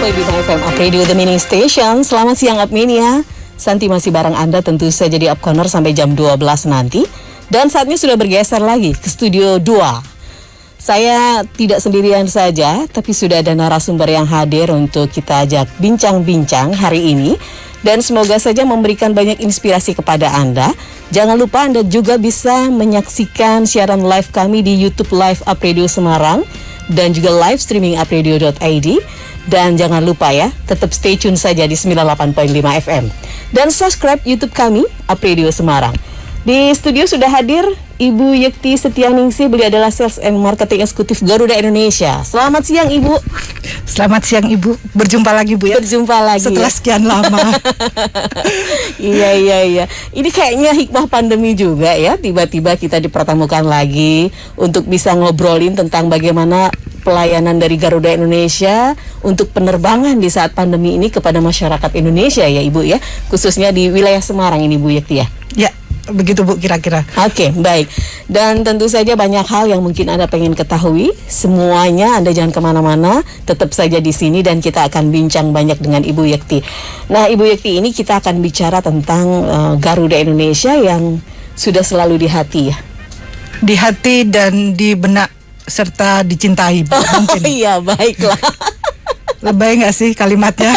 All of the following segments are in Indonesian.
101.5 FM Up Radio The Mini Station. Selamat siang Upmania. Santi masih bareng Anda tentu saja di Up Corner sampai jam 12 nanti. Dan saatnya sudah bergeser lagi ke studio 2. Saya tidak sendirian saja, tapi sudah ada narasumber yang hadir untuk kita ajak bincang-bincang hari ini. Dan semoga saja memberikan banyak inspirasi kepada Anda. Jangan lupa Anda juga bisa menyaksikan siaran live kami di YouTube Live Up Radio Semarang dan juga live streaming upradio.id. Dan jangan lupa ya, tetap stay tune saja di 98.5 FM. Dan subscribe YouTube kami, Up Radio Semarang. Di studio sudah hadir Ibu Yekti Setianingsih, beliau adalah Sales and Marketing Eksekutif Garuda Indonesia. Selamat siang Ibu. Selamat siang Ibu, berjumpa lagi Bu ya. Berjumpa lagi setelah ya. Sekian lama. Iya. Ini kayaknya hikmah pandemi juga ya. Tiba-tiba kita dipertemukan lagi untuk bisa ngobrolin tentang bagaimana pelayanan dari Garuda Indonesia untuk penerbangan di saat pandemi ini kepada masyarakat Indonesia ya Ibu ya. Khususnya di wilayah Semarang ini Bu Yekti ya. Ya, begitu Bu kira-kira. Oke, baik. Dan tentu saja banyak hal yang mungkin Anda pengen ketahui. Semuanya Anda jangan kemana-mana, tetap saja di sini dan kita akan bincang banyak dengan Ibu Yekti. Nah, Ibu Yekti ini kita akan bicara tentang Garuda Indonesia yang sudah selalu di hati ya. Di hati dan di benak serta dicintai Bu, mungkin. Iya, baiklah. Lebay nggak sih kalimatnya?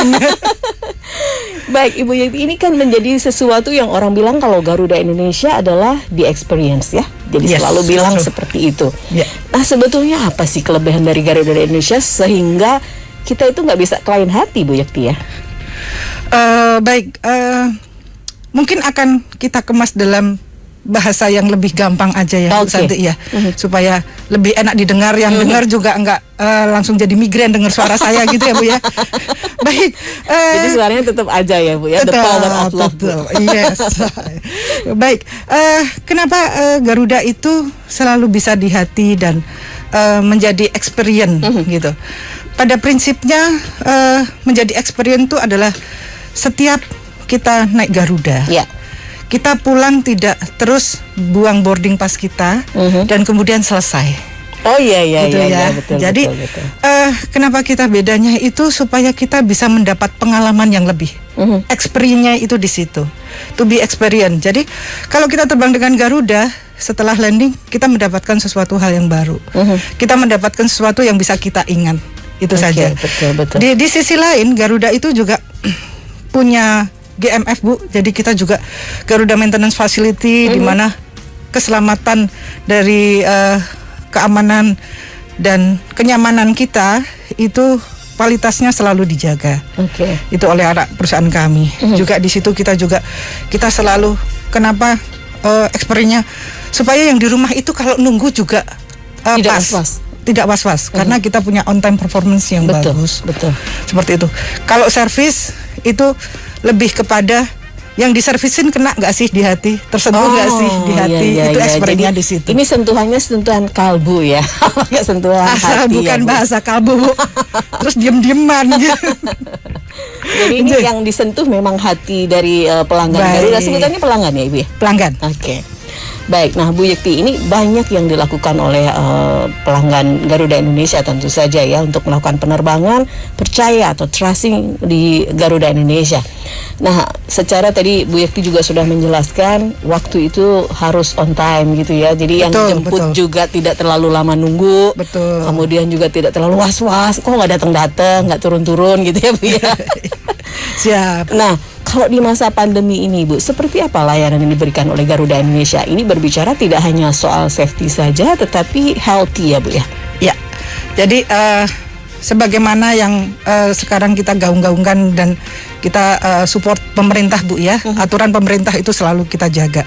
Baik, Ibu Yekti, ini kan menjadi sesuatu yang orang bilang kalau Garuda Indonesia adalah the experience ya. Jadi selalu bilang seperti itu. Yeah. Nah, sebetulnya apa sih kelebihan dari Garuda Indonesia sehingga kita itu nggak bisa klien hati, Bu Yekti ya? Mungkin akan kita kemas dalam bahasa yang lebih gampang aja ya, Bu Santi ya, supaya lebih enak didengar. Yang dengar juga enggak langsung jadi migrain dengar suara saya gitu ya Bu ya. Baik. Jadi suaranya tetap aja ya Bu ya. The power of love. Yes. Baik. Kenapa Garuda itu selalu bisa di hati dan menjadi experience gitu. Pada prinsipnya menjadi experience itu adalah setiap kita naik Garuda. Ya. Kita pulang tidak terus buang boarding pass kita dan kemudian selesai. Oh iya gitu ya. Betul, jadi betul. Kenapa kita bedanya itu supaya kita bisa mendapat pengalaman yang lebih. Experience-nya itu di situ. To be experience. Jadi kalau kita terbang dengan Garuda, setelah landing kita mendapatkan sesuatu hal yang baru. Kita mendapatkan sesuatu yang bisa kita ingat. Itu saja. Betul. Di sisi lain Garuda itu juga punya GMF Bu, jadi kita juga Garuda Maintenance Facility di mana keselamatan dari keamanan dan kenyamanan kita itu kualitasnya selalu dijaga. Itu oleh anak perusahaan kami. Juga di situ kita selalu kenapa experience-nya supaya yang di rumah itu kalau nunggu juga tidak was-was karena kita punya on time performance yang bagus. Betul. Seperti itu. Kalau servis itu lebih kepada yang diservisin kena nggak sih di hati, tersentuh nggak sih di hati, itu ekspresinya di situ. Ini sentuhannya sentuhan kalbu ya, nggak sentuhan hati. Bukan ya, bahasa kalbu Bu. Terus diem-dieman gitu. Jadi ini yang disentuh memang hati dari pelanggan Garuda. Sebutannya pelanggan ya Ibu ya? Pelanggan. Oke. Baik, nah Bu Yekti, ini banyak yang dilakukan oleh pelanggan Garuda Indonesia tentu saja ya untuk melakukan penerbangan percaya atau trusting di Garuda Indonesia. Nah, secara tadi Bu Yekti juga sudah menjelaskan waktu itu harus on time gitu ya. Jadi yang jemput juga tidak terlalu lama nunggu. Betul. Kemudian juga tidak terlalu was-was, kok nggak datang-datang, nggak turun-turun gitu ya Bu ya. Siap. Nah, kalau di masa pandemi ini Bu, seperti apa layanan yang diberikan oleh Garuda Indonesia? Ini berbicara tidak hanya soal safety saja, tetapi healthy ya Bu ya? Ya, jadi sebagaimana yang sekarang kita gaung-gaungkan dan kita support pemerintah Bu ya, aturan pemerintah itu selalu kita jaga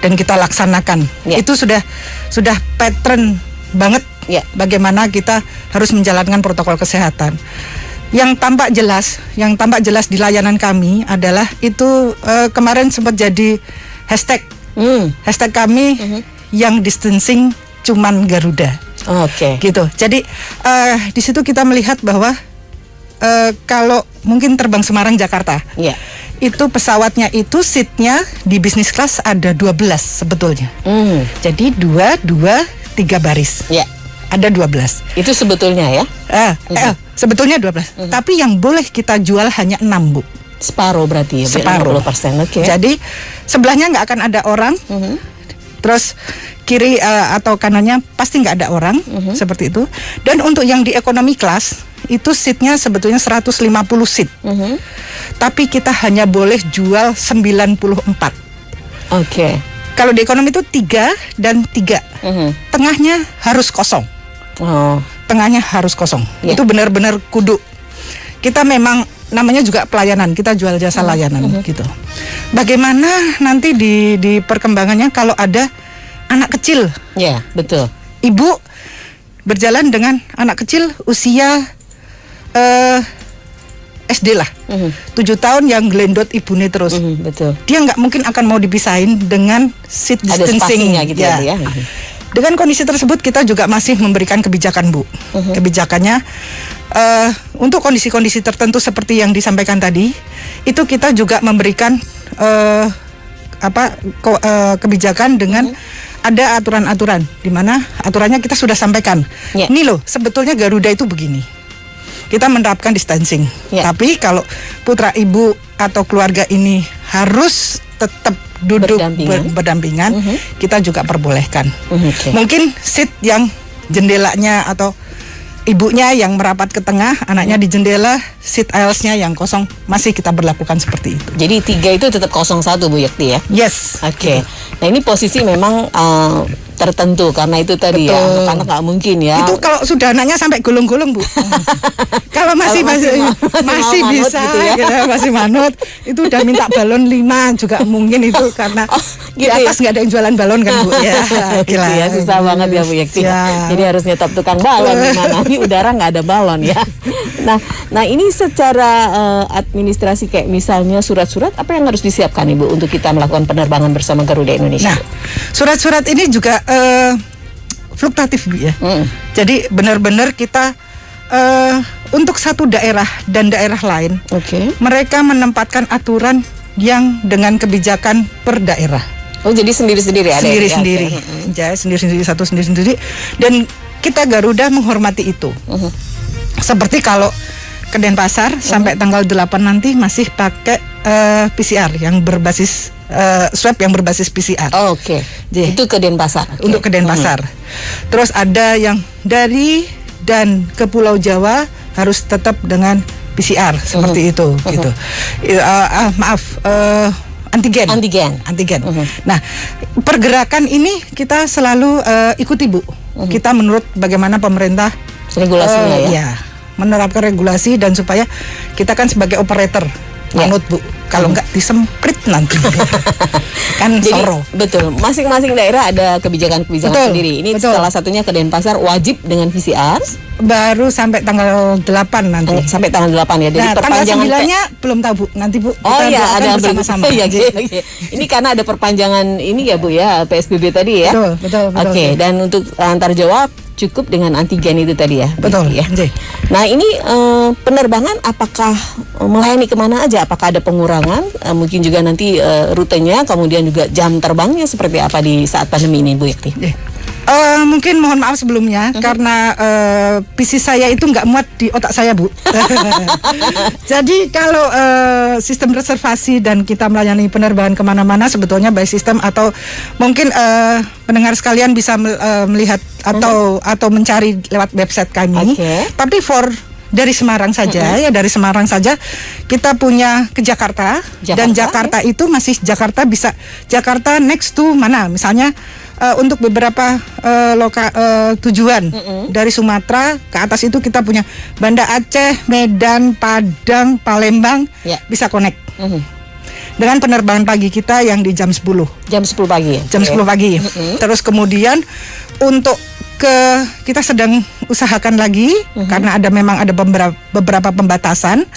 dan kita laksanakan. Itu sudah pattern banget bagaimana kita harus menjalankan protokol kesehatan. Yang tampak jelas di layanan kami adalah itu kemarin sempat jadi hashtag kami yang distancing cuman Garuda. Gitu. Jadi di situ kita melihat bahwa kalau mungkin terbang Semarang Jakarta, itu pesawatnya itu seatnya di bisnis kelas ada 12 sebetulnya. Jadi 2, 3 baris. Ada 12. Itu sebetulnya ya? Sebetulnya 12, tapi yang boleh kita jual hanya 6, Bu. Separuh berarti ya, Separuh. 50%. Oke. Jadi sebelahnya nggak akan ada orang, terus kiri atau kanannya pasti nggak ada orang, seperti itu. Dan untuk yang di economy class itu seatnya sebetulnya 150 seat, tapi kita hanya boleh jual 94. Oke. Kalau di ekonomi itu 3 dan 3, tengahnya harus kosong. Oh. Tengahnya harus kosong. Ya. Itu benar-benar kudu. Kita memang namanya juga pelayanan, kita jual jasa layanan gitu. Bagaimana nanti di perkembangannya kalau ada anak kecil? Ya, betul. Ibu berjalan dengan anak kecil usia SD lah, 7 tahun yang gelendot ibunya terus. Betul. Dia nggak mungkin akan mau dipisahin dengan seat Ada distancing spasinya gitu ya. Dengan kondisi tersebut kita juga masih memberikan kebijakan, Bu. Kebijakannya untuk kondisi-kondisi tertentu seperti yang disampaikan tadi, itu kita juga memberikan kebijakan dengan ada aturan-aturan di mana aturannya kita sudah sampaikan. Ya. Ini loh, sebetulnya Garuda itu begini. Kita menerapkan distancing. Ya. Tapi kalau putra ibu atau keluarga ini harus tetap duduk berdampingan, kita juga perbolehkan. Mungkin seat yang jendelanya atau ibunya yang merapat ke tengah, anaknya di jendela, seat aisles-nya yang kosong, masih kita berlakukan seperti itu. Jadi 3 itu tetap 01, Bu Yakti ya? Yes. Oke. Nah ini posisi memang tertentu karena itu tadi. Betul. Ya, karena nggak mungkin ya. Itu kalau sudah anaknya sampai gulung-gulung, Bu. Kalau masih bisa gitu ya. gitu, masih manut, itu udah minta balon 5 juga mungkin itu karena di gitu atas nggak ada yang jualan balon kan, Bu. Ya, gitu ya, susah banget ya Bu Yakti. Jadi harus nyetop tukang balon gimana? Ini udara nggak ada balon ya. Nah ini secara administrasi kayak misalnya surat-surat apa yang harus disiapkan Ibu untuk kita melakukan penerbangan bersama Garuda Indonesia? Nah, surat-surat ini juga fluktuatif, Bu ya. Jadi benar-benar kita untuk satu daerah dan daerah lain, mereka menempatkan aturan yang dengan kebijakan per daerah. Oh, jadi sendiri-sendiri ada? Sendiri-sendiri. Ya, sendiri-sendiri, satu sendiri-sendiri. Dan kita Garuda menghormati itu. Seperti kalau ke Denpasar sampai tanggal 8 nanti masih pakai PCR yang berbasis swab yang berbasis PCR. Oh, oke. Itu ke Denpasar. Untuk ke Denpasar. Terus ada yang dari dan ke Pulau Jawa harus tetap dengan PCR seperti itu gitu. Antigen. Nah, pergerakan ini kita selalu ikuti, Bu. Kita menurut bagaimana pemerintah regulasinya ya menerapkan regulasi, dan supaya kita kan sebagai operator manut, Bu. Kalau nggak disemprit nanti kan soro. Betul, masing-masing daerah ada kebijakan-kebijakan sendiri. Ini salah satunya ke Denpasar wajib dengan PCR. Baru sampai tanggal 8 nanti. Sampai tanggal 8 ya. Jadi tanggal 9-nya belum tahu, Bu. Nanti, Bu. Oh iya, ada bersama-sama. Ini karena ada perpanjangan ini ya, Bu ya, PSBB tadi ya. Betul. Oke, dan untuk antar Jawa cukup dengan antigen itu tadi ya. Betul ya. Nah ini penerbangan apakah melayani kemana aja? Apakah ada pengurangan? Mungkin juga nanti rutenya, kemudian juga jam terbangnya seperti apa di saat pandemi ini, Bu Yakti? Mungkin mohon maaf sebelumnya karena PC saya itu nggak muat di otak saya, Bu. Jadi kalau sistem reservasi dan kita melayani penerbangan kemana-mana sebetulnya by sistem, atau mungkin pendengar sekalian bisa melihat atau mencari lewat website kami. Tapi dari Semarang saja ya, dari Semarang saja kita punya ke Jakarta. Dan Jakarta itu masih Jakarta next to mana, misalnya untuk beberapa tujuan dari Sumatera ke atas itu kita punya Banda Aceh, Medan, Padang, Palembang, bisa connect dengan penerbangan pagi kita yang di jam 10 pagi ya? Jam 10 pagi. Terus kemudian untuk kita sedang usahakan lagi karena memang ada beberapa pembatasan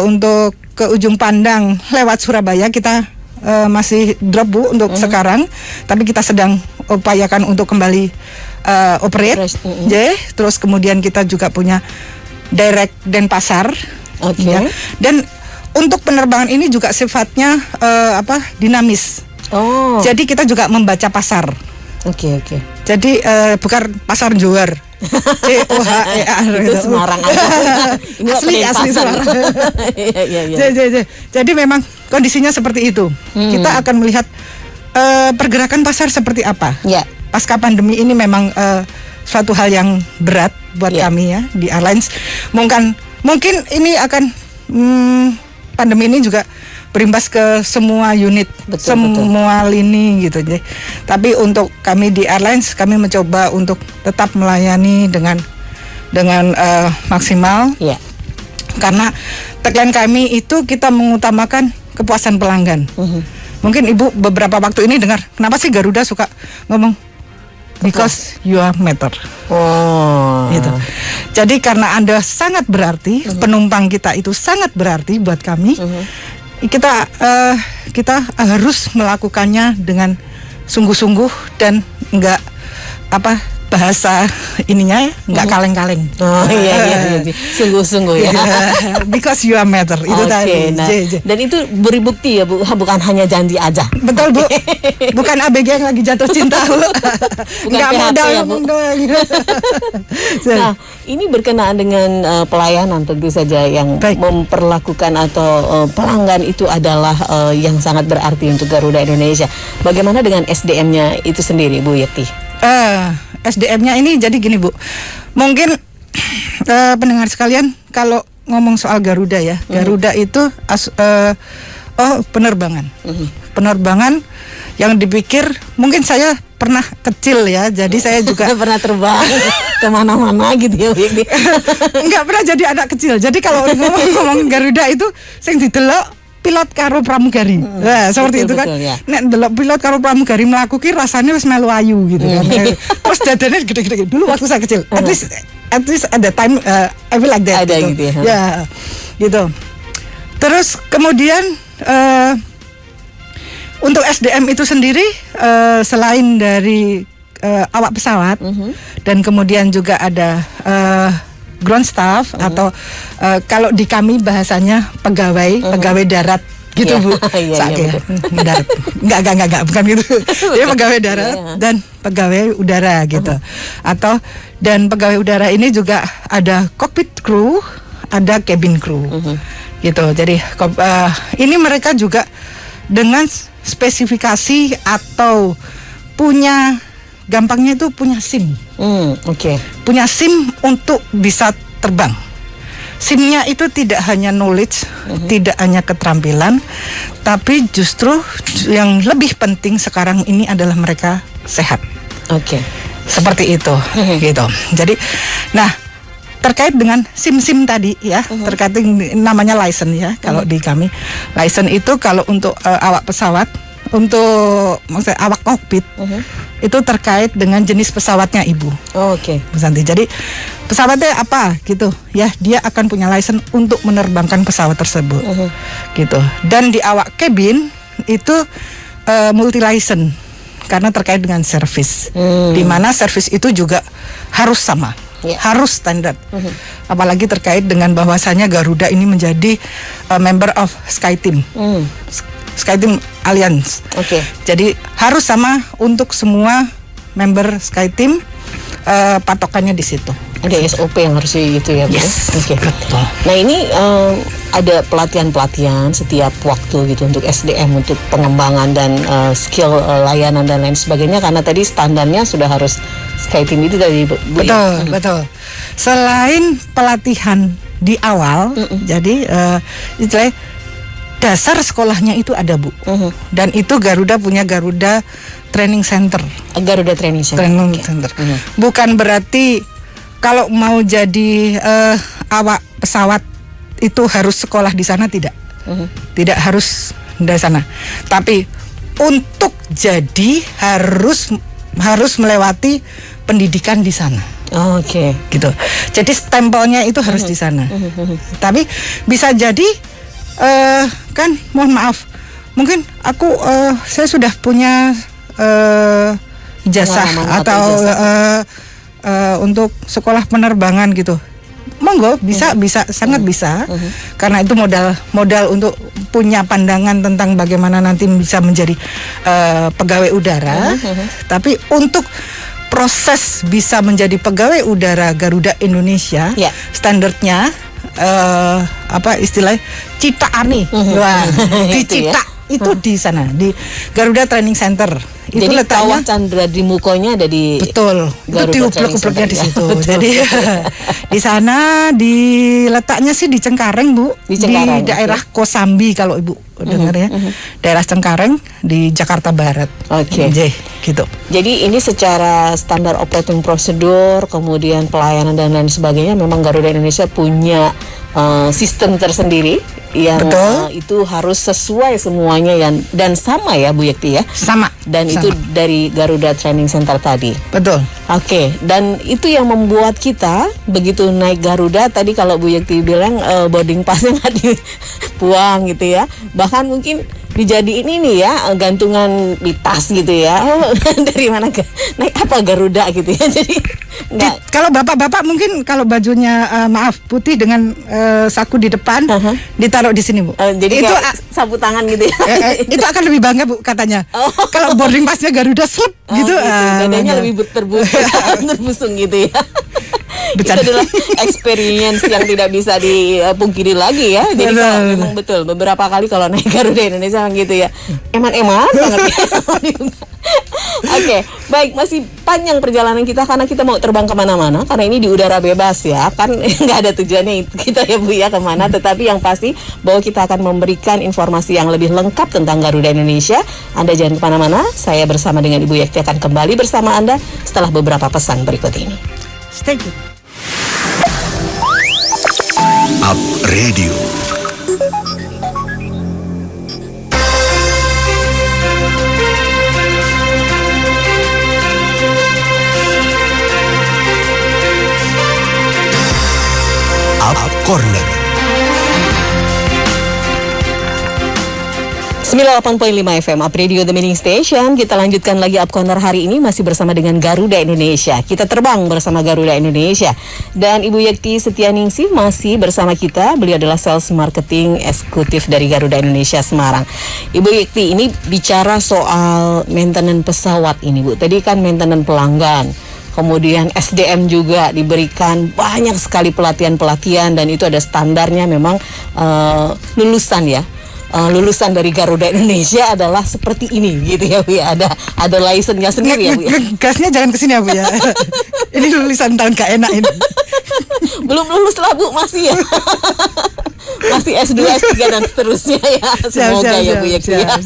untuk ke ujung pandang lewat Surabaya kita masih drop, Bu, untuk sekarang, tapi kita sedang upayakan untuk kembali operate. Terus kemudian kita juga punya direct Denpasar. Dan untuk penerbangan ini juga sifatnya dinamis. Jadi kita juga membaca pasar. Jadi bukan pasar Johor. COHER Itu Semarang aja. Ini asli Semarang. Jadi memang kondisinya seperti itu. Kita akan melihat pergerakan pasar seperti apa. Ya. Pasca pandemi ini memang suatu hal yang berat buat kami ya di airlines. Mungkin ini akan pandemi ini juga berimbas ke semua unit, semua lini gitu. Tapi untuk kami di airlines, kami mencoba untuk tetap melayani dengan maksimal. Ya. Karena tagline kami itu kita mengutamakan kepuasan pelanggan. Mungkin Ibu beberapa waktu ini dengar, kenapa sih Garuda suka ngomong because you are matter. Gitu. Jadi karena Anda sangat berarti, penumpang kita itu sangat berarti buat kami. Kita harus melakukannya dengan sungguh-sungguh dan enggak bahasa ininya ya, enggak kaleng-kaleng. Iya. Sungguh-sungguh ya. Because you are matter itu tadi. Nah, dan itu berbukti ya Bu, bukan hanya janji aja. Betul Bu. Bukan ABG yang lagi jatuh cinta Bu. Enggak modal ya Bu. Nah, ini berkenaan dengan pelayanan tentu saja yang memperlakukan atau pelanggan itu adalah yang sangat berarti untuk Garuda Indonesia. Bagaimana dengan SDM-nya itu sendiri Bu Yeti? SDM-nya ini jadi gini Bu, mungkin pendengar sekalian kalau ngomong soal Garuda ya, Garuda itu penerbangan, penerbangan yang dipikir mungkin saya pernah kecil ya, jadi saya juga pernah terbang kemana-mana gitu ya. Enggak pernah jadi anak kecil, jadi kalau ngomong Garuda itu sing didelok pilot karo pramugari. Nah, seperti itu kan. Ya. Nek ndelok pilot karo pramugari mlaku ki rasane wis melu ayu gitu kan. Terus dadane gede-gede dulu waktu saya kecil. At least at the time I feel like that. Ada gitu. Gitu ya. Ya. Gitu. Terus kemudian untuk SDM itu sendiri selain dari awak pesawat dan kemudian juga ada ground staff atau kalau di kami bahasanya pegawai darat gitu Bu. Mendarat. Enggak bukan gitu. Dia pegawai darat dan pegawai udara gitu. Atau dan pegawai udara ini juga ada cockpit crew, ada cabin crew. Gitu. Jadi ini mereka juga dengan spesifikasi atau punya gampangnya itu punya SIM. Punya SIM untuk bisa terbang. SIM-nya itu tidak hanya knowledge, tidak hanya keterampilan, tapi justru yang lebih penting sekarang ini adalah mereka sehat. Seperti itu, gitu. Jadi, nah terkait dengan SIM tadi ya, terkait namanya license ya, kalau di kami license itu kalau untuk awak pesawat. Untuk maksudnya awak kokpit itu terkait dengan jenis pesawatnya Ibu. Bu Santi. Jadi pesawatnya apa gitu ya, dia akan punya license untuk menerbangkan pesawat tersebut. Gitu. Dan di awak cabin itu multi license karena terkait dengan service. Di mana service itu juga harus sama. Harus standar. Apalagi terkait dengan bahwasanya Garuda ini menjadi member of SkyTeam. SkyTeam Alliance. Jadi harus sama untuk semua member SkyTeam, patokannya di situ. Ada SOP yang harus itu ya Bu. Betul. Nah ini ada pelatihan setiap waktu gitu untuk SDM, untuk pengembangan dan skill layanan dan lain sebagainya, karena tadi standarnya sudah harus SkyTeam itu tadi Bu. Betul. Selain pelatihan di awal, jadi istilahnya dasar sekolahnya itu ada Bu. Dan itu Garuda punya Garuda Training Center. Garuda Training Center. Center. Bukan berarti kalau mau jadi awak pesawat itu harus sekolah di sana, tidak. Tidak harus dari sana. Tapi untuk jadi harus melewati pendidikan di sana. Gitu. Jadi stempelnya itu harus di sana. Tapi bisa jadi kan mohon maaf, mungkin saya sudah punya ijazah atau untuk sekolah penerbangan gitu. Monggo bisa sangat bisa. Karena itu modal untuk punya pandangan tentang bagaimana nanti bisa menjadi pegawai udara. Tapi untuk proses bisa menjadi pegawai udara Garuda Indonesia, Ya. standarnya apa istilahnya Citaani, wah, di Itu ya. Cita itu di sana di Garuda Training Center. Itu Jadi letaknya Kawah Chandra di Mukonya ada di betul, itu Garuda diuplek-upleknya Training di Center, situ. ya. Betul. Jadi di sana di letaknya sih di Cengkareng, Bu. Di Cengkareng, daerah Kosambi kalau Ibu dengar ya. Daerah Cengkareng di Jakarta Barat. Oke. Gitu. Jadi ini secara standar operating prosedur, kemudian pelayanan dan lain sebagainya, memang Garuda Indonesia punya sistem tersendiri yang Betul. itu harus sesuai semuanya dan sama ya Bu Yekti ya. Sama. Dan sama. itu dari Garuda Training Center tadi. Betul. Oke, dan itu yang membuat kita begitu naik Garuda tadi kalau Bu Yekti bilang boarding passnya nggak dibuang gitu ya. Bahkan mungkin dijadiin ini ya gantungan di tas gitu ya. Oh, dari mana naik apa Garuda gitu ya. Jadi nggak Kalau bapak-bapak mungkin kalau bajunya maaf putih dengan saku di depan ditaruh di sini, Bu. jadi itu kayak sapu tangan gitu ya. itu akan lebih bangga, Bu, katanya. Oh. Kalau boarding passnya Garuda slep gitu. Dadanya bangga. lebih terbusung gitu ya. Itu Bercanda. adalah experience yang tidak bisa dipungkiri lagi ya. Jadi Betul, kalau betul. memang betul beberapa kali kalau naik Garuda Indonesia memang gitu ya. Eman-eman banget ya. Oke, baik, masih panjang perjalanan kita karena kita mau terbang kemana-mana karena ini di udara bebas ya, kan nggak ada tujuannya kita ya Bu ya kemana, tetapi yang pasti bahwa kita akan memberikan informasi yang lebih lengkap tentang Garuda Indonesia. Anda jangan kemana-mana, saya bersama dengan Ibu Yekti akan kembali bersama Anda setelah beberapa pesan berikut ini. Stay good. Up Radio. Up Corner. 98.5 FM Up Radio The Meaning Station. Kita lanjutkan lagi Up Corner hari ini masih bersama dengan Garuda Indonesia. Kita terbang bersama Garuda Indonesia. Dan Ibu Yekti Setianingsih masih bersama kita. Beliau adalah Sales Marketing Eksekutif dari Garuda Indonesia Semarang. Ibu Yekti, ini bicara soal maintenance pesawat ini, Bu. Tadi kan maintenance pelanggan. Kemudian SDM juga diberikan banyak sekali pelatihan-pelatihan dan itu ada standarnya memang lulusan ya. Lulusan dari Garuda Indonesia adalah seperti ini gitu ya Bu ya. Ada license-nya sendiri ya Bu ya. Gasnya jangan kesini ya, Bu ya. Ini lulusan tahun gak enak ini. Belum lulus lah Bu, masih ya. Masih S2, S3 dan seterusnya ya. Semoga ya Bu Yekti ya.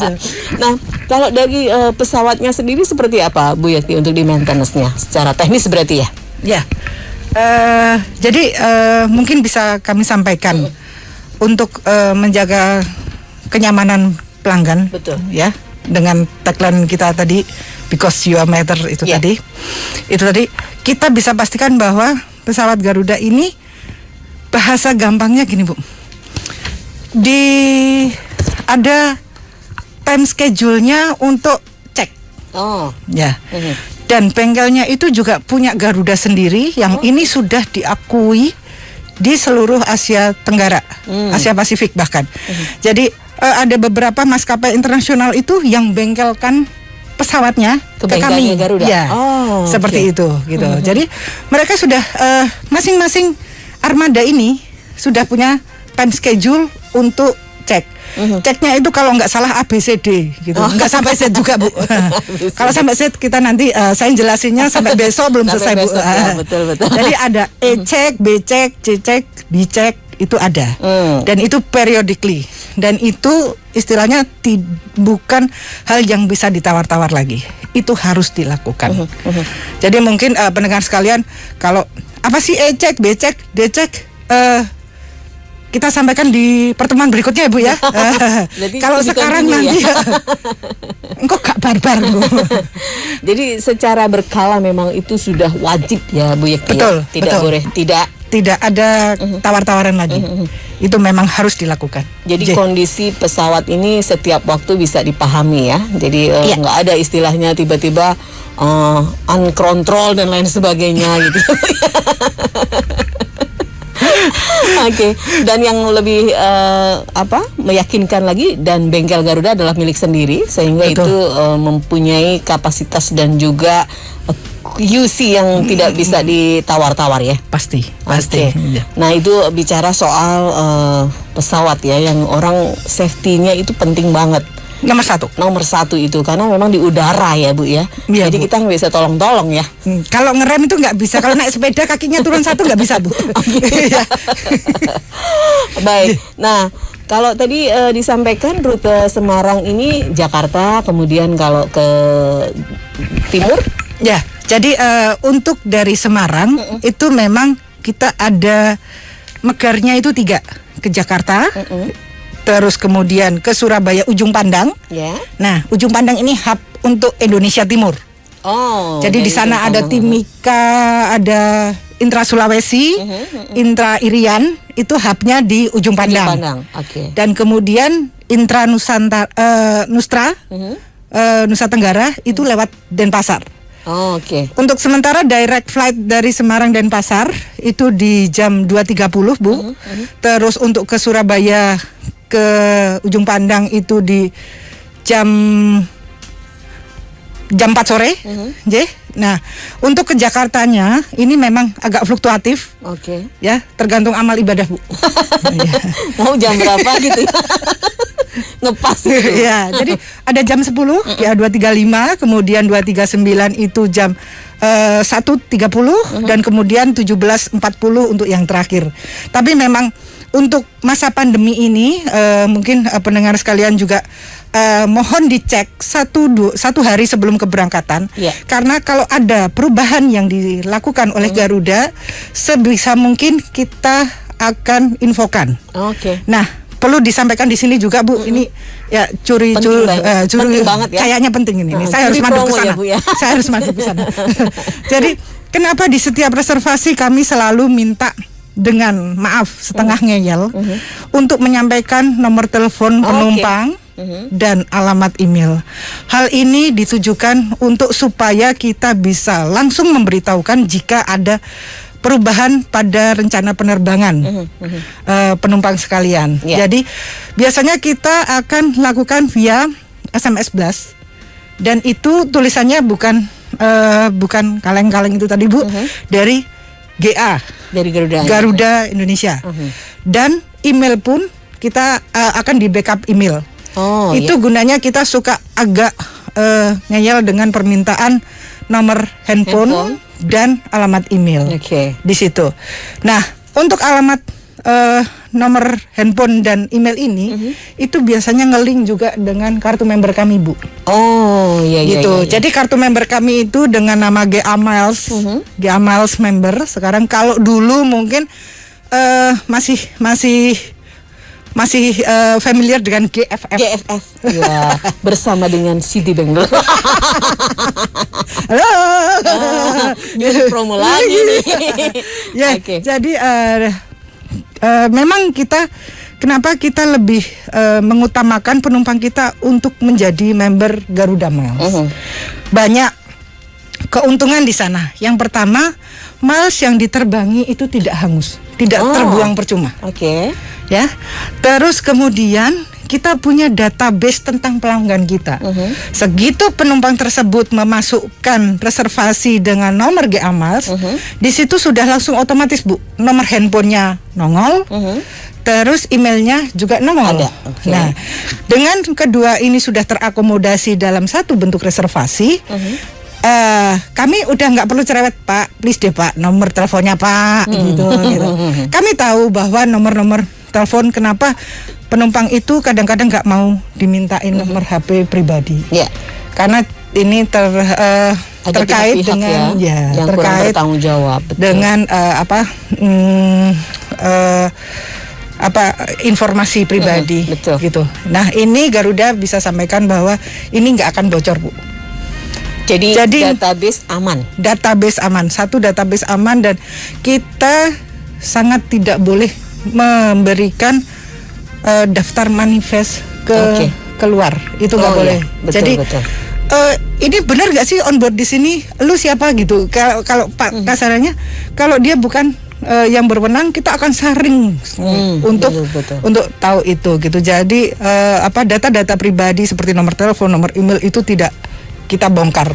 Nah, kalau dari pesawatnya sendiri seperti apa Bu Yekti untuk di maintenance-nya secara teknis berarti ya? Ya. Jadi mungkin bisa kami sampaikan untuk menjaga kenyamanan pelanggan. Betul. Ya, dengan tagline kita tadi because you are matter itu Ya. tadi. Itu tadi kita bisa pastikan bahwa pesawat Garuda ini bahasa gampangnya gini, Bu. Ada time schedule-nya untuk cek. Oh. Ya. Mhm. Dan bengkelnya itu juga punya Garuda sendiri yang ini sudah diakui di seluruh Asia Tenggara, Asia Pasifik bahkan. Jadi ada beberapa maskapai internasional itu yang bengkelkan pesawatnya Ke ke bengkelnya kami. Garuda? Ya, Oh, seperti oke. itu gitu. Jadi mereka sudah masing-masing armada ini sudah punya time schedule untuk cek. Ceknya itu kalau nggak salah ABCD gitu. Nggak sampai Z juga, Bu. Kalau sampai Z kita nanti saya jelasinnya sampai besok belum Sampai selesai, Bu. besok, ya, betul. Jadi ada E-cek, B-cek, C-cek, D-cek itu ada. Dan itu periodically. Dan itu istilahnya bukan hal yang bisa ditawar-tawar lagi. Itu harus dilakukan. Jadi mungkin pendengar sekalian, kalau apa sih E-cek, B-cek, D-cek, kita sampaikan di pertemuan berikutnya ya, Bu ya. Berarti Kalau itu sekarang continue nanti ya? engkau gak barbar, Bu. Jadi secara berkala memang itu sudah wajib ya Bu Yekti. Betul, Ya? Tidak betul. boleh Tidak ada tawar-tawaran lagi. Itu memang harus dilakukan. Jadi kondisi pesawat ini setiap waktu bisa dipahami ya. Jadi Iya. nggak ada istilahnya tiba-tiba uncontrol dan lain sebagainya gitu. Oke, dan yang lebih meyakinkan lagi, dan bengkel Garuda adalah milik sendiri sehingga Betul. itu mempunyai kapasitas dan juga UC yang tidak bisa ditawar-tawar ya. Pasti. Oke. Iya. Nah itu bicara soal pesawat ya, yang orang safety-nya itu penting banget. Nomor satu itu karena memang di udara ya Bu ya. Iya, Jadi Bu. kita nggak bisa tolong-tolong ya. Kalau ngerem itu nggak bisa. Kalau naik sepeda kakinya turun satu nggak bisa Bu. Iya. Baik. Nah kalau tadi disampaikan rute Semarang ini Jakarta, kemudian kalau ke timur. Ya, jadi untuk dari Semarang itu memang kita ada megarnya itu 3 ke Jakarta. Terus kemudian ke Surabaya Ujung Pandang. Ya. Nah, Ujung Pandang ini hub untuk Indonesia Timur. Oh. Jadi di sana ada Timika, ada Intra Sulawesi, Intra Irian, itu hubnya di Ujung Pandang. Oke. Dan kemudian Intra Nusa Tenggara itu lewat Denpasar. Oh, oke. Untuk sementara direct flight dari Semarang Denpasar itu di jam 2.30 Bu. Terus untuk ke Surabaya ke Ujung Pandang itu di jam 4 sore. Nah, untuk ke Jakartanya ini memang agak fluktuatif. Oke. Ya, tergantung amal ibadah Bu. Mau jam berapa gitu ya? Ngepas gitu. Ya, jadi ada jam 10 ya 2.35, kemudian 2.39 itu jam 1.30 dan kemudian 17.40 untuk yang terakhir. Tapi memang untuk masa pandemi ini mungkin pendengar sekalian juga mohon dicek satu hari sebelum keberangkatan. Karena kalau ada perubahan yang dilakukan oleh Garuda, sebisa mungkin kita akan infokan. Oke. Nah, perlu disampaikan di sini juga Bu, ini ya curi banget ya. Kayaknya penting ini. Saya harus madep ke sana. Ya, Saya harus madep ke sana. Jadi kenapa di setiap reservasi kami selalu minta dengan maaf setengah ngeyel untuk menyampaikan nomor telepon penumpang dan alamat email. Hal ini ditujukan untuk supaya kita bisa langsung memberitahukan jika ada perubahan pada rencana penerbangan penumpang sekalian. Jadi biasanya kita akan lakukan via SMS Blast dan itu tulisannya bukan kaleng-kaleng itu tadi Bu, dari GA, dari Garuda Indonesia. Dan email pun kita akan di backup email. Itu gunanya kita suka agak ngeyel dengan permintaan nomor handphone dan alamat email. Di situ. Nah, untuk alamat nomor handphone dan email ini itu biasanya nge-link juga dengan kartu member kami Bu. Oh iya gitu. Iya. Jadi kartu member kami itu dengan nama GA Miles, GA Miles member. Sekarang kalau dulu mungkin masih familiar dengan GFF. Ya, bersama dengan Citibank. Halo. Jadi promo lagi nih. Ya, jadi memang kenapa kita lebih mengutamakan penumpang kita untuk menjadi member Garuda Miles. Banyak keuntungan di sana. Yang pertama, miles yang diterbangi itu tidak hangus, tidak terbuang percuma. Ya. Terus kemudian kita punya database tentang pelanggan kita. Segitu penumpang tersebut memasukkan reservasi dengan nomor GA Miles, di situ sudah langsung otomatis Bu, nomor handphonenya nongol. Terus emailnya juga nongol. Nah, dengan kedua ini sudah terakomodasi dalam satu bentuk reservasi. Kami udah nggak perlu cerewet Pak, please deh Pak, nomor teleponnya Pak, gitu. Kami tahu bahwa nomor-nomor telepon kenapa penumpang itu kadang-kadang nggak mau dimintain nomor HP pribadi. Karena ini terkait dengan yang terkait bertanggung jawab dengan informasi pribadi gitu. Nah, ini Garuda bisa sampaikan bahwa ini nggak akan bocor Bu. Jadi database aman. Satu database aman dan kita sangat tidak boleh memberikan daftar manifest keluar. Itu nggak boleh. Jadi ini benar nggak sih on board di sini? Lu siapa gitu? Kalau Pak kasarannya, kalau dia bukan yang berwenang, kita akan saring untuk tahu itu gitu. Jadi data-data pribadi seperti nomor telepon, nomor email itu tidak kita bongkar.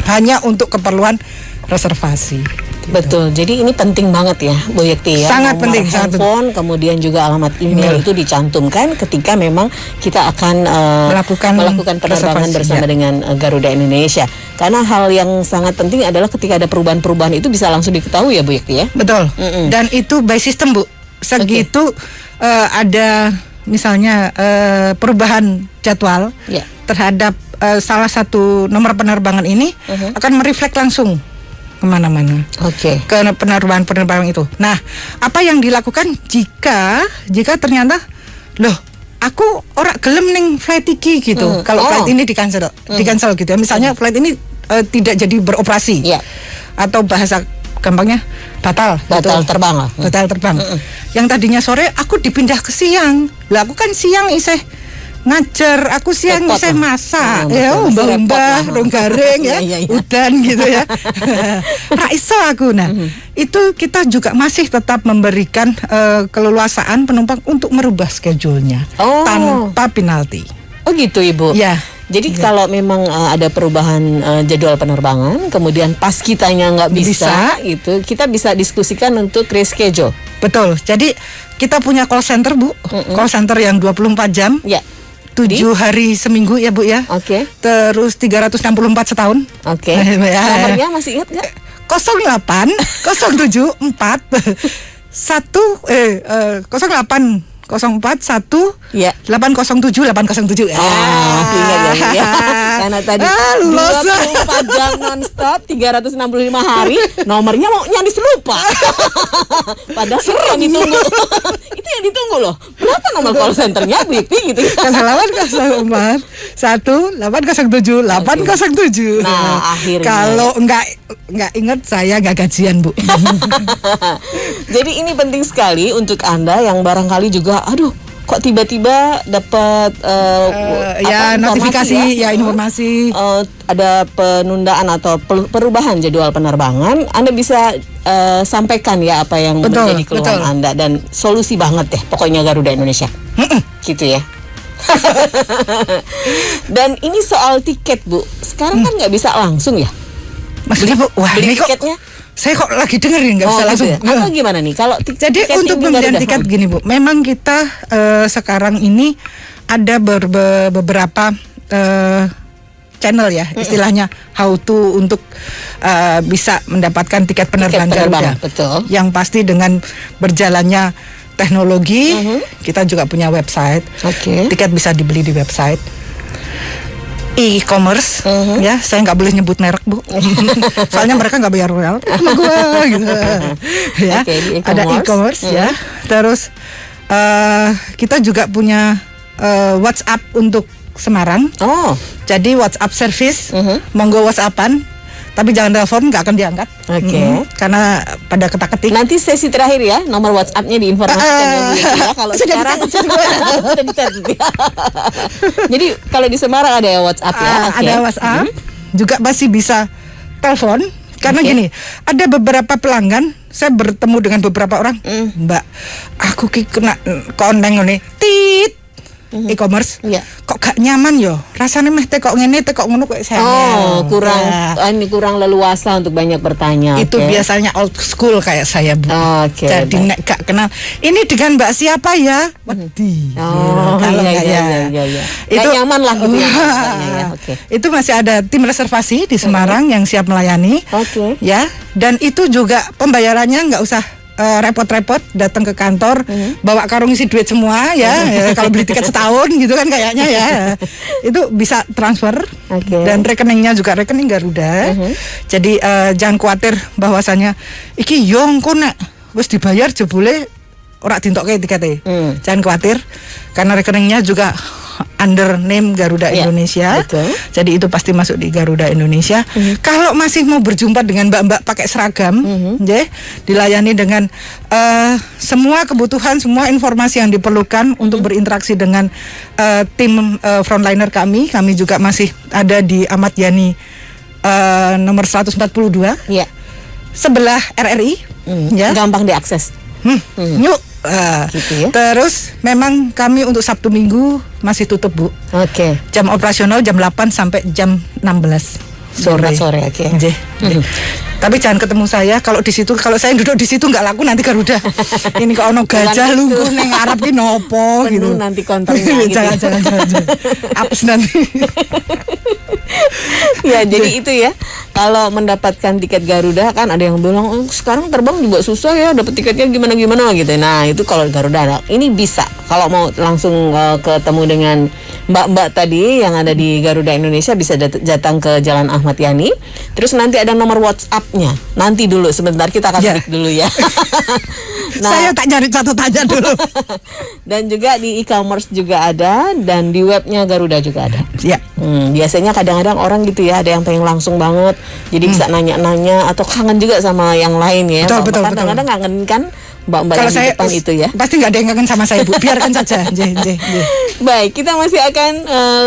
hanya untuk keperluan reservasi. Betul. Jadi ini penting banget ya, Bu Yekti ya. Sangat Nomor penting, sangat handphone, kemudian juga alamat email itu dicantumkan ketika memang kita akan melakukan penerbangan reservasi, bersama dengan Garuda Indonesia. Karena hal yang sangat penting adalah ketika ada perubahan-perubahan itu bisa langsung diketahui ya, Bu Yekti ya. Betul. Dan itu by system, Bu. Segitu ada misalnya perubahan jadwal Ya. terhadap salah satu nomor penerbangan ini akan mereflek langsung kemana-mana Oke. ke penerbangan itu. Nah, apa yang dilakukan jika ternyata loh aku ora gelem ning flight iki gitu. Kalau flight ini di cancel gitu ya. Misalnya flight ini tidak jadi beroperasi. Ya. Atau bahasa gampangnya batal terbang lah. Batal terbang. Yang tadinya sore aku dipindah ke siang. Lah aku kan siang isih ngajar, aku siang Repot isih lah. masak. Betul, Ya masih repot mbah-mbah, lah. rong garing ya, Iya. udan gitu ya. Ra iso aku. Nah, itu kita juga masih tetap memberikan keleluasaan penumpang untuk merubah schedule-nya tanpa penalti. Oh gitu Ibu. Ya. Jadi kalau memang ada perubahan jadwal penerbangan, kemudian pas kitanya nggak bisa, gitu, kita bisa diskusikan untuk reschedule. Betul. Jadi kita punya call center, Bu. Call center yang 24 jam. Ya. 7 hari seminggu ya, Bu ya. Oke. Terus 364 setahun. Oke. Ya. Nomornya masih ingat nggak? 08 074 08 041 Ya. 807 807. Masih ingat ya, Bu, ya. Karena tadi lulus. 24 jam non-stop, 365 hari, nomornya mau nyaris lupa. Padahal itu yang ditunggu. Itu yang ditunggu loh. Berapa nomor call centernya, Bu Yekti gitu. 08 01 807 807. Nah, akhirnya. Kalau nggak ingat saya nggak gajian, Bu. Jadi ini penting sekali untuk Anda yang barangkali juga, aduh, kok tiba-tiba dapat notifikasi ya informasi. Ada penundaan atau perubahan jadwal penerbangan, Anda bisa sampaikan ya apa yang menjadi keluhan Anda, dan solusi banget deh pokoknya Garuda Indonesia. Gitu ya. Dan ini soal tiket, Bu. Sekarang kan nggak bisa langsung ya. Maksudnya, Bu, wah Beli ini kok tiketnya? saya kok lagi dengerin nggak bisa gitu langsung. ya? Atau gimana nih kalau Jadi tiket untuk ini pembelian Garuda? tiket gini, Bu, memang kita sekarang ini ada beberapa channel ya, istilahnya how to untuk bisa mendapatkan tiket penerbangan Garuda. Betul. Yang pasti dengan berjalannya teknologi, kita juga punya website. Oke. Tiket bisa dibeli di website. E-commerce, ya, saya nggak boleh nyebut merek, Bu. Soalnya mereka nggak bayar royalti sama gua, gitu. Ya, Oke, di ada e-commerce. e-commerce, ya. Terus kita juga punya WhatsApp untuk Semarang. Oh, Jadi WhatsApp service, monggo WhatsAppan, tapi jangan telepon, nggak akan diangkat. Oke. Karena pada ketik-ketik. nanti sesi terakhir ya, nomor WhatsApp-nya diinformasikan ya, Bu Yekti, ya. Kalau Sudah sekarang dicatat. sudah dicatat, ya. Jadi kalau di Semarang ada ya WhatsApp ya. Oke. Ada WhatsApp, juga masih bisa telepon. Karena Oke. gini, ada beberapa pelanggan, saya bertemu dengan beberapa orang, Mbak, aku kena koneng nih, tit, e-commerce, Iya. kok gak nyaman yo, rasanya meh teh kok ngene, teh kok ngono kok saya. Oh, kurang leluasa untuk banyak bertanya. Itu oke. biasanya old school kayak saya, Bu. Oke, Jadi baik. nek gak kenal, ini dengan Mbak siapa ya? Wedi. Oh, Kalau iya, nggak iya, ya. iya, iya. Nggak nyaman lah gitu ya, maksudnya ya. Oke. Itu masih ada tim reservasi di Semarang yang siap melayani. Oke. Ya, dan itu juga pembayarannya nggak usah repot-repot datang ke kantor bawa karung isi duit semua ya. Ya, kalau beli tiket setahun gitu kan kayaknya ya. Itu bisa transfer. Oke. Dan rekeningnya juga rekening Garuda. Jadi jangan khawatir bahwasanya iki yong kok nek wis dibayar jebule ora dintokke tikete. Jangan khawatir karena rekeningnya juga under name Garuda Ya, Indonesia. betul. Jadi itu pasti masuk di Garuda Indonesia. Kalau masih mau berjumpa dengan mbak-mbak pakai seragam, ya, dilayani dengan semua kebutuhan, semua informasi yang diperlukan untuk berinteraksi dengan tim frontliner kami. Kami juga masih ada di Ahmad Yani nomor 142 Iya. sebelah RRI. Ya. Gampang diakses. Yuk. Gitu ya. Terus memang kami untuk Sabtu Minggu masih tutup, Bu. Oke. Jam operasional jam 8 sampai jam 16. sore. Oke. Nggih. Tapi jangan ketemu saya kalau di situ, kalau saya duduk di situ nggak laku nanti Garuda. Ini kok ono gajah lungguh ning ngarep ki nopo gitu. Nanti konternya gitu. Jangan. Apes nanti. Ya, jadi itu ya. Kalau mendapatkan tiket Garuda kan ada yang bilang, "Oh, sekarang terbang juga susah ya, dapat tiketnya gimana gitu." Nah, itu kalau Garuda ada. Ini bisa kalau mau langsung ketemu dengan mbak-mbak tadi yang ada di Garuda Indonesia, bisa datang ke Jalan Ahmad Yani. Terus nanti ada nomor WhatsApp-nya. Nanti dulu sebentar kita akan break dulu ya. Saya tak nyari catatannya dulu. Dan juga di e-commerce juga ada, dan di webnya Garuda juga ada. Ya. Biasanya kadang-kadang orang gitu ya, ada yang pengen langsung banget, jadi bisa nanya-nanya atau kangen juga sama yang lain ya. Betul. Kadang-kadang kangen kan mbak-mbak yang di depan itu ya. Pasti nggak ada yang kangen sama saya, Bu. Biarkan saja. Baik, kita masih akan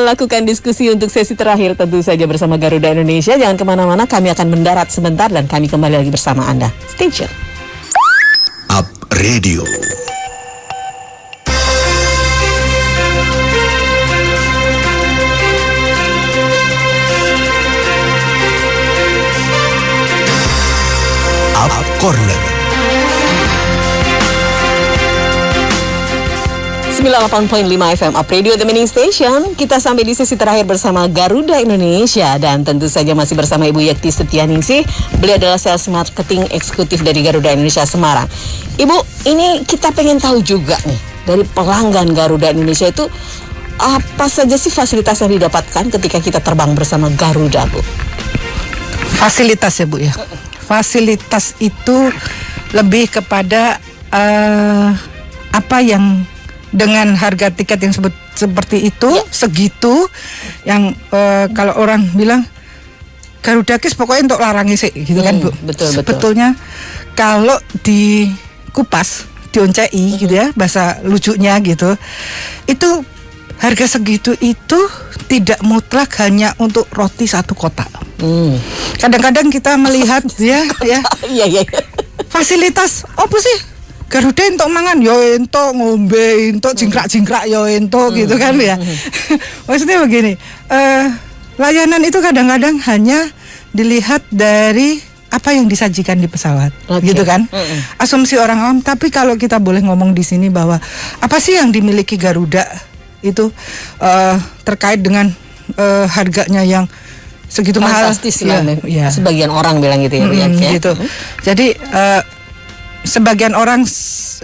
lakukan diskusi untuk sesi terakhir tentu saja bersama Garuda Indonesia. Jangan kemana-mana, kami akan mendarat sebentar dan kami kembali lagi bersama Anda. Stay tune. Up Radio. Up Corner. 98.5 FM Up Radio The Mining Station. Kita sampai di sesi terakhir bersama Garuda Indonesia, dan tentu saja masih bersama Ibu Yekti Setianingsih. Beliau adalah Sales Marketing Eksekutif dari Garuda Indonesia Semarang. Ibu, ini kita pengen tahu juga nih, dari pelanggan Garuda Indonesia itu apa saja sih fasilitas yang didapatkan ketika kita terbang bersama Garuda, Bu? Fasilitas ya, Bu ya. Fasilitas itu lebih kepada apa yang dengan harga tiket yang seperti itu, segitu, yang kalau orang bilang Garuda Kis pokoknya untuk larangi sih, gitu kan, Bu. Betul. Sebetulnya kalau dikupas, dioncei gitu ya, bahasa lucunya gitu, itu harga segitu itu tidak mutlak hanya untuk roti satu kotak. Kadang-kadang kita melihat ya. Iya. Fasilitas apa sih? Garuda entuk mangan yo entuk, ngombe entuk, jingkrak-jingkrak yo entuk gitu kan ya. Maksudnya begini, layanan itu kadang-kadang hanya dilihat dari apa yang disajikan di pesawat, gitu kan. Asumsi orang awam. Tapi kalau kita boleh ngomong di sini bahwa apa sih yang dimiliki Garuda itu terkait dengan harganya yang segitu mahal. Fantastis ya. Sebagian orang bilang gitu ya, gitu. Jadi sebagian orang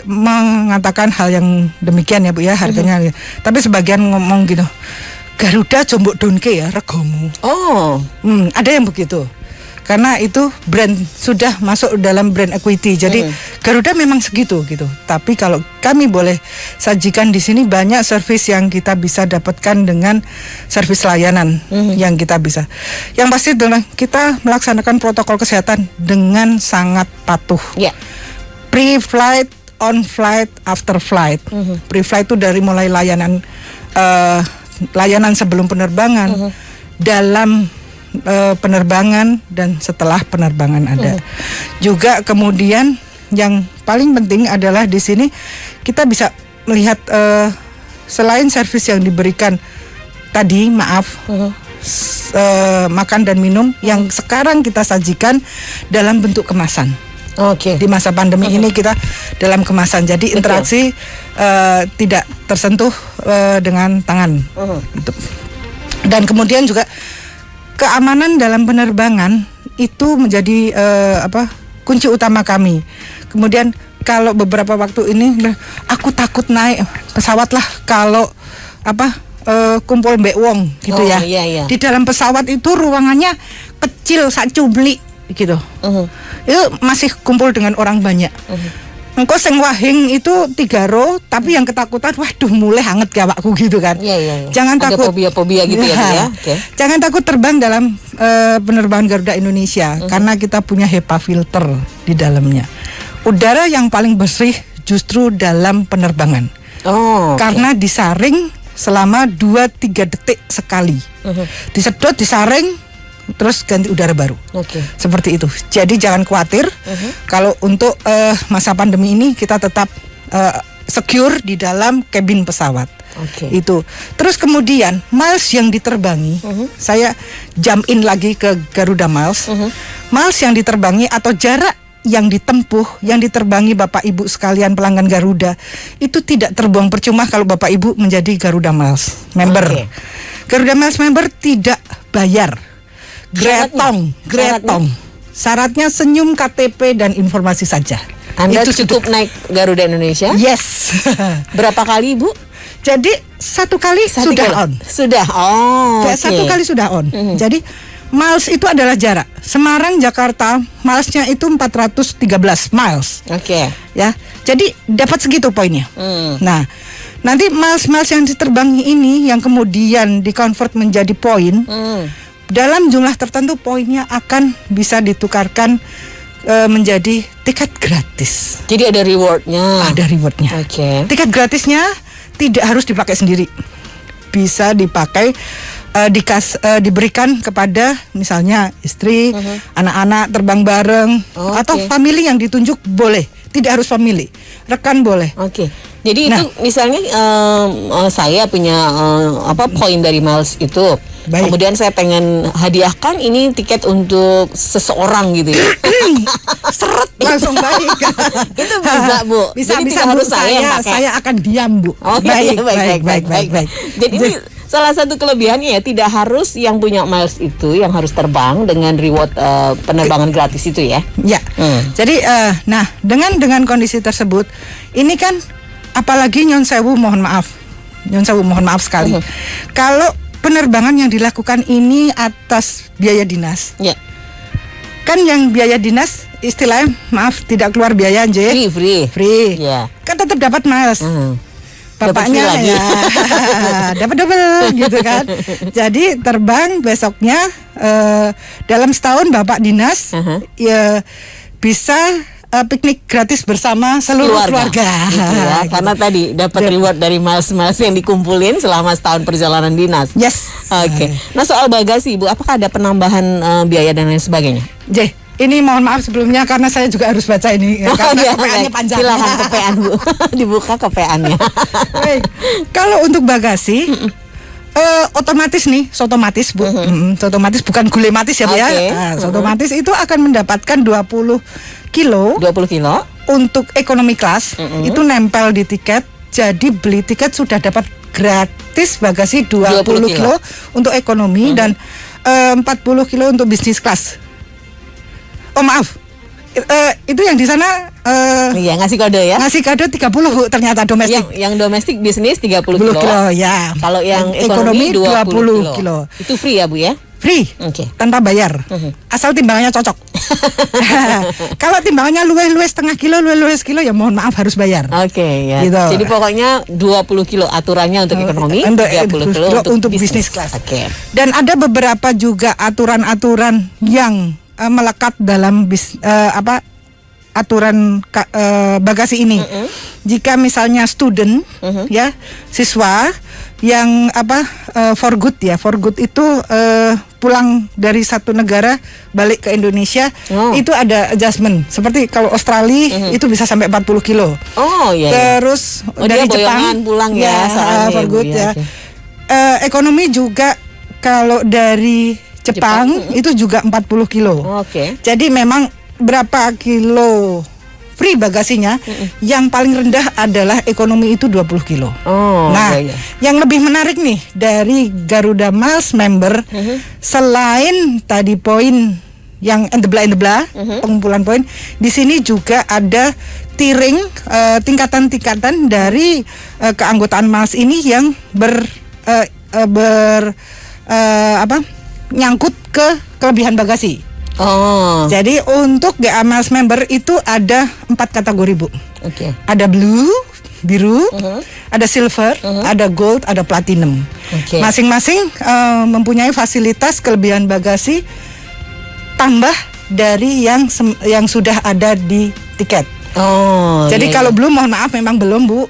mengatakan hal yang demikian ya, Bu ya, harganya. Tapi sebagian ngomong gitu, Garuda jombok donke ya regomu. Ada yang begitu. Karena itu brand sudah masuk dalam brand equity. Jadi Garuda memang segitu gitu. Tapi kalau kami boleh sajikan di sini banyak servis yang kita bisa dapatkan dengan servis layanan yang kita bisa. Yang pasti adalah kita melaksanakan protokol kesehatan dengan sangat patuh. Pre-flight, on-flight, after-flight. Pre-flight itu dari mulai layanan sebelum penerbangan, dalam penerbangan, dan setelah penerbangan ada. Juga kemudian yang paling penting adalah di sini kita bisa melihat selain servis yang diberikan tadi, makan dan minum, yang sekarang kita sajikan dalam bentuk kemasan. Di masa pandemi ini kita dalam kemasan, jadi interaksi tidak tersentuh dengan tangan. Gitu. Dan kemudian juga keamanan dalam penerbangan itu menjadi kunci utama kami. Kemudian kalau beberapa waktu ini aku takut naik pesawat lah kalau kumpul mbek wong gitu ya. Iya. Di dalam pesawat itu ruangannya kecil sak cublik gitu. Itu masih kumpul dengan orang banyak. Engko sing wahing itu 3 row, tapi yang ketakutan, waduh mulai hangat ya awakku gitu kan. Iya. Jangan ada takut. fobia gitu ya. Jangan takut terbang dalam penerbangan Garuda Indonesia, karena kita punya HEPA filter di dalamnya. Udara yang paling bersih justru dalam penerbangan. Karena disaring selama 2-3 detik sekali. Disedot, disaring, terus ganti udara baru. Seperti itu. Jadi jangan khawatir. Kalau untuk masa pandemi ini kita tetap secure di dalam kabin pesawat. Oke. Itu. Terus kemudian miles yang diterbangi, saya jump in lagi ke Garuda Miles. Miles yang diterbangi atau jarak yang ditempuh, yang diterbangi Bapak Ibu sekalian pelanggan Garuda, itu tidak terbuang percuma kalau Bapak Ibu menjadi Garuda Miles member. Oke. Garuda Miles member tidak bayar. Gretong. Syaratnya senyum, KTP dan informasi saja. Anda Itu cukup naik Garuda Indonesia? Yes. Berapa kali, Bu? Jadi satu kali Satu sudah kali? on. Sudah. Oh, Ya, oke. satu kali sudah on. Jadi miles itu adalah jarak. Semarang Jakarta milesnya itu 413 miles. Oke. Ya. Jadi dapat segitu poinnya. Nah, nanti miles-miles yang diterbangi ini yang kemudian dikonvert menjadi poin. Dalam jumlah tertentu poinnya akan bisa ditukarkan menjadi tiket gratis. Jadi ada rewardnya. Ada rewardnya. Oke. Tiket gratisnya tidak harus dipakai sendiri, bisa dipakai diberikan kepada misalnya istri, anak-anak terbang bareng, Oh, atau oke. family yang ditunjuk boleh, tidak harus family, rekan boleh. Oke. Jadi Nah. itu misalnya saya punya poin dari miles itu. Baik. Kemudian saya pengen hadiahkan ini tiket untuk seseorang gitu ya. Seret langsung baik. Itu bisa, Bu. Bisa, Jadi bisa tidak Bu. harus saya yang pakai. Saya akan diam Bu. Oh, iya, baik. Jadi ini salah satu kelebihannya ya, tidak harus yang punya miles itu yang harus terbang dengan reward penerbangan gratis itu ya. Ya, jadi nah dengan kondisi tersebut, ini kan apalagi Nyon Sewu mohon maaf sekali, kalau penerbangan yang dilakukan ini atas biaya dinas, Ya. kan yang biaya dinas istilahnya maaf tidak keluar biaya aja, free, Ya. kan tetap dapat miles. Bapaknya Dapat free lagi. ya dapat double gitu kan. Jadi terbang besoknya dalam setahun bapak dinas ya bisa piknik gratis bersama seluruh keluarga. Gitu ya, Gitu. karena tadi dapat reward dari miles-miles yang dikumpulin selama setahun perjalanan dinas. Yes. Oke. Nah, soal bagasi, Bu, apakah ada penambahan biaya dan lain sebagainya? J, ini mohon maaf sebelumnya karena saya juga harus baca ini ya, karena iya, KPA-nya baik. panjang. Silakan KPA, Bu. Dibuka KPA-nya. Baik. Kalau untuk bagasi otomatis nih, sotomatis Bu. Sotomatis bukan gulematis ya Bu ya. Oke. Nah, sotomatis itu akan mendapatkan 20 kilo 20 kilo. untuk ekonomi kelas. Itu nempel di tiket. Jadi beli tiket sudah dapat gratis bagasi 20 kilo untuk ekonomi dan 40 kilo untuk bisnis kelas. Oh maaf. Itu yang di sana Iya, ngasih kode ya. ngasih kado 30 Bu, ternyata domestik. Yang domestik bisnis 30 10 kilo. kilo ya. Kalau yang ekonomi 20 kilo. Itu free ya, Bu ya? Free. Oke. Tanpa bayar. Asal timbangannya cocok. Kalau timbangannya luweh setengah kilo, luweh sekilo ya mohon maaf harus bayar. Oke ya. Gitu. Jadi pokoknya 20 kilo aturannya untuk ekonomi, Untuk 30 kilo untuk bisnis kelas. Oke. Dan ada beberapa juga aturan-aturan yang melekat dalam aturan bagasi ini. Jika misalnya student ya, siswa yang for good ya. For good itu pulang dari satu negara balik ke Indonesia, itu ada adjustment. Seperti kalau Australia itu bisa sampai 40 kilo. Oh iya. Terus dia dari boyongan Jepang pulang ya, soalnya for ya, Bu, good ya, ya. oke. Ekonomi juga kalau dari Jepang itu juga 40 kilo. Oke. Jadi memang berapa kilo free bagasinya, yang paling rendah adalah ekonomi itu 20 kilo. Oh, nah, iya. yang lebih menarik nih dari Garuda Miles member, selain tadi poin yang endebla, pengumpulan poin, di sini juga ada tiering tingkatan-tingkatan dari keanggotaan Miles ini yang nyangkut ke kelebihan bagasi. Oh. Jadi untuk GA Miles member itu ada 4 kategori Bu. Oke. Ada blue, biru, ada silver, ada gold, ada platinum. Oke. Masing-masing mempunyai fasilitas kelebihan bagasi tambah dari yang sudah ada di tiket. Oh. Jadi iya, kalau iya. blue mohon maaf memang belum Bu.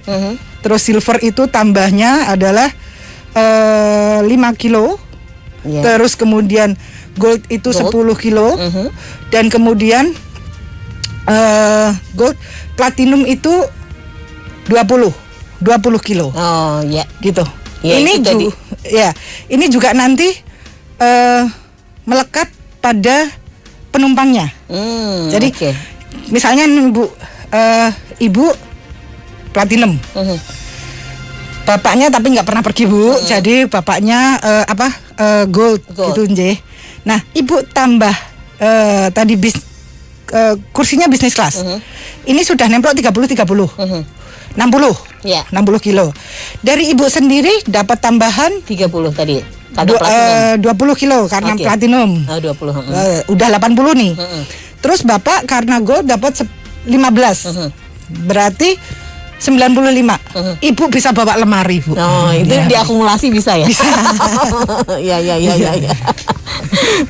Terus silver itu tambahnya adalah 5 kilo. Iya. Terus kemudian gold itu 10 kilo. Dan kemudian gold platinum itu 20. 20 kilo. Oh ya. Gitu. Ya, ini itu tadi. ini juga nanti melekat pada penumpangnya. Jadi oke. misalnya ibu platinum, bapaknya tapi nggak pernah pergi Bu, jadi bapaknya gold gitu nje. Nah ibu tambah tadi kursinya bisnis kelas, ini sudah nemplok 30. 60 Ya. 60 kilo. Dari ibu sendiri dapat tambahan 30 tadi. Pada platinum. 20 kilo karena Oke. platinum. Oh, 20. Udah 80 nih. Terus bapak karena gold dapat 15. Berarti 95. Ibu bisa bawa lemari, Bu. Oh, itu Ya. diakumulasi bisa ya? Bisa. ya.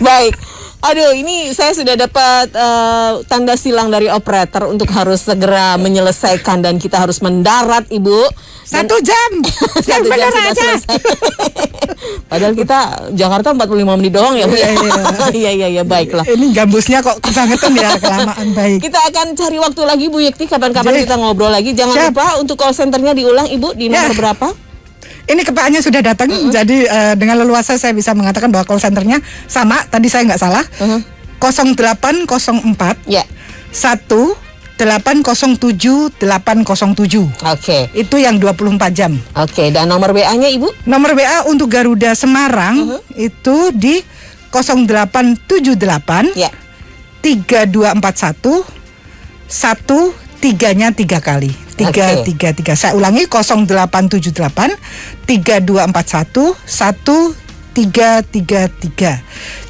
Baik. Aduh, ini saya sudah dapat tanda silang dari operator untuk harus segera menyelesaikan dan kita harus mendarat, Ibu. 1 jam. Yang 1 jam benar sudah aja. selesai. Padahal kita Jakarta 45 menit doang ya, Bu. Iya, baiklah. Ini gambusnya kok kebangetan ya, kelamaan. Baik. Kita akan cari waktu lagi Bu Yekti, kapan-kapan Jadi, kita ngobrol lagi. Jangan siap. lupa untuk call centernya diulang Ibu di nomor Ya. berapa? Ini kepaknya sudah datang, jadi dengan leluasa saya bisa mengatakan bahwa call centernya sama. Tadi saya nggak salah. 0804 Ya. 1807807. Oke. Itu yang 24 jam. Oke, dan nomor WA-nya Ibu? Nomor WA untuk Garuda Semarang itu di 0878 Ya. 3241 3-nya 3 kali. 333. Saya ulangi 0878 3241 1333.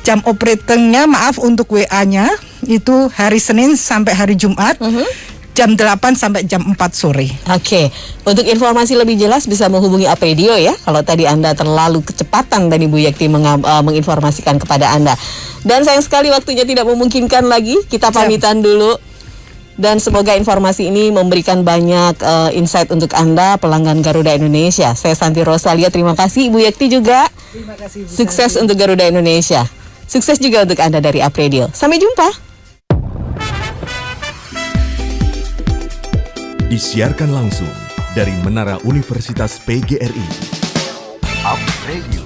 Jam operatingnya maaf untuk WA-nya itu hari Senin sampai hari Jumat. Jam 8 sampai jam 4 sore. Oke, untuk informasi lebih jelas bisa menghubungi Apredio ya. Kalau tadi Anda terlalu kecepatan tadi Bu Yekti menginformasikan kepada Anda. Dan sayang sekali waktunya tidak memungkinkan lagi. Kita pamitan dulu. Dan semoga informasi ini memberikan banyak insight untuk Anda pelanggan Garuda Indonesia. Saya Santi Rosalia, terima kasih Ibu Yekti juga. Terima kasih. Sukses untuk Garuda Indonesia. Sukses juga untuk Anda dari Apredio. Sampai jumpa. Disiarkan langsung dari Menara Universitas PGRI. Up Radio.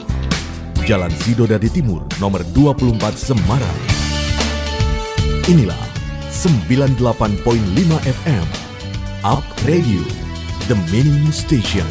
Jalan Sidodadi Timur, nomor 24 Semarang. Inilah 98.5 FM. Up Radio, the Meaning Station.